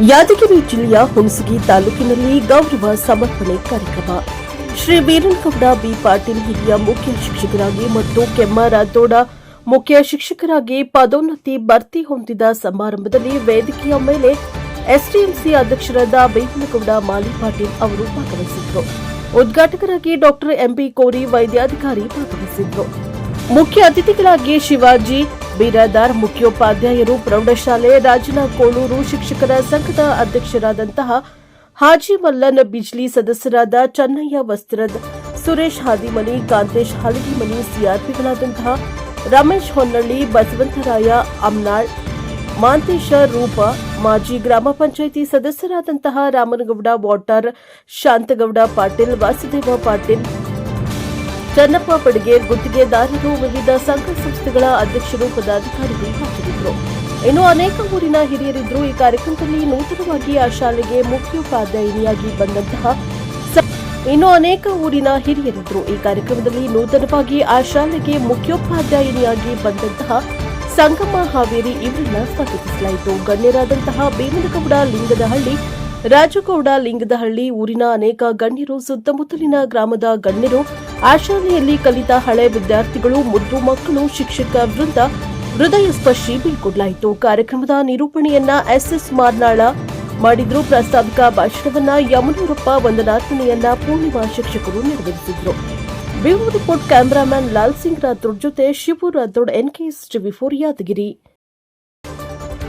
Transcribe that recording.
ಯಾದಗಿರಿ ಜಿಲ್ಲೆಯ ಹುಣಸಗಿ ತಾಲೂಕಿನಲ್ಲಿ ಗೌರವ ಸಮರ್ಪಣೆ ಕಾರ್ಯಕ್ರಮ. ಶ್ರೀ ವೀರನಗೌಡ ಬಿ ಪಾಟೀಲ್ ಹಿರಿಯ ಮುಖ್ಯ ಶಿಕ್ಷಕರಾಗಿ ಮತ್ತು ಕೆಮ್ಮರಾದೋಡ ಮುಖ್ಯ ಶಿಕ್ಷಕರಾಗಿ ಪದೋನ್ನತಿ ಭರ್ತಿ ಹೊಂದಿದ ಸಮಾರಂಭದಲ್ಲಿ ವೇದಿಕೆಯ ಮೇಲೆ ಎಸ್ಡಿಎಂಸಿ ಅಧ್ಯಕ್ಷರಾದ ವೀರನಗೌಡ ಮಾಲಿ ಪಾಟೀಲ್ ಅವರು ಭಾಗವಹಿಸಿದ್ದರು. ಉದ್ಘಾಟಕರಾಗಿ ಡಾ ಎಂಬಿ ಕೋರಿ ವೈದ್ಯಾಧಿಕಾರಿ ಭಾಗವಹಿಸಿದ್ದರು. ಮುಖ್ಯ ಅತಿಥಿಗಳಾಗಿ ಶಿವಾಜಿ ಬಿರಾದಾರ್, ಮುಖ್ಯೋಪಾಧ್ಯಾಯರು, ಪ್ರೌಢಶಾಲೆ ರಾಜನಕೋಳೂರು ಶಿಕ್ಷಕರ ಸಂಘದ ಅಧ್ಯಕ್ಷರಾದಂತಹ ಹಾಜಿ ಮಲ್ಲನ್ ಬಿಜ್ಲಿ, ಸದಸ್ಯರಾದ ಚನ್ನಯ್ಯ ವಸ್ತ್ರದ್, ಸುರೇಶ್ ಹಾದಿಮನಿ, ಕಾಂತೇಶ್ ಹಲಗಿಮನಿ, ಸಿಆರ್ಪಿಗಳಾದಂತಹ ರಮೇಶ್ ಹೊನ್ನಳ್ಳಿ, ಬಸವಂತರಾಯ ಅಮ್ನಾಳ್, ಮಾಂತೇಶ ರೂಪ, ಮಾಜಿ ಗ್ರಾಮ ಪಂಚಾಯಿತಿ ಸದಸ್ಯರಾದಂತಹ ರಾಮನಗೌಡ ವಾಟಾರ್, ಶಾಂತಗೌಡ ಪಾಟೀಲ್, ವಾಸುದೇವ ಪಾಟೀಲ್, ಚನ್ನಪ್ಪ ಪಡಗೇರ್, ಗುತ್ತಿಗೆದಾರರು, ವಿವಿಧ ಸಂಘ ಸಂಸ್ಥೆಗಳ ಅಧ್ಯಕ್ಷರು, ಪದಾಧಿಕಾರಿಗಳು ಹಾಜರಿದ್ದರು. ಇನ್ನು ಅನೇಕ ಊರಿನ ಹಿರಿಯರಿದ್ದರು. ಈ ಕಾರ್ಯಕ್ರಮದಲ್ಲಿ ನೂತನವಾಗಿ ಆ ಶಾಲೆಗೆ ಮುಖ್ಯೋಪಾಧ್ಯಾಯಿನಿಯಾಗಿ ಬಂದಂತಹ ಸಂಗಮ್ಮ ಹಾವೇರಿ ಇವರನ್ನ ಸ್ವಾಗತಿಸಲಾಯಿತು. ಗಣ್ಯರಾದಂತಹ ಭೀಮನಗೌಡ ಲಿಂಗದಹಳ್ಳಿ, ರಾಜಗೌಡ ಲಿಂಗದಹಳ್ಳಿ, ಊರಿನ ಅನೇಕ ಗಣ್ಯರು, ಸುತ್ತಮುತ್ತಲಿನ ಗ್ರಾಮದ ಗಣ್ಯರು, ಆ ಶಾಲೆಯಲ್ಲಿ ಕಲಿತ ಹಳೆ ವಿದ್ಯಾರ್ಥಿಗಳು, ಮುದ್ದು ಮಕ್ಕಳು, ಶಿಕ್ಷಕ ವೃಂದ ಹೃದಯ ಸ್ಪರ್ಶಿ ಬೀಳ್ಕೊಡಲಾಯಿತು. ಕಾರ್ಯಕ್ರಮದ ನಿರೂಪಣೆಯನ್ನ ಎಸ್ಎಸ್ ಮಾರ್ನಾಳ ಮಾಡಿದ್ರು. ಪ್ರಾಸ್ತಾವಿಕ ಭಾಷಣವನ್ನ ಯಮನೂರಪ್ಪ, ವಂದನಾರ್ಪಣೆಯನ್ನ ಪೂರ್ಣಿಮಾ ಶಿಕ್ಷಕರು ನೆರವೇರಿಸಿದ್ರು. Bureau report cameraman Lal Singh Rathod ಜೊತೆ ಶಿವು ರಾಥೋಡ್, NKS TV4 ಯಾದಗಿರಿ.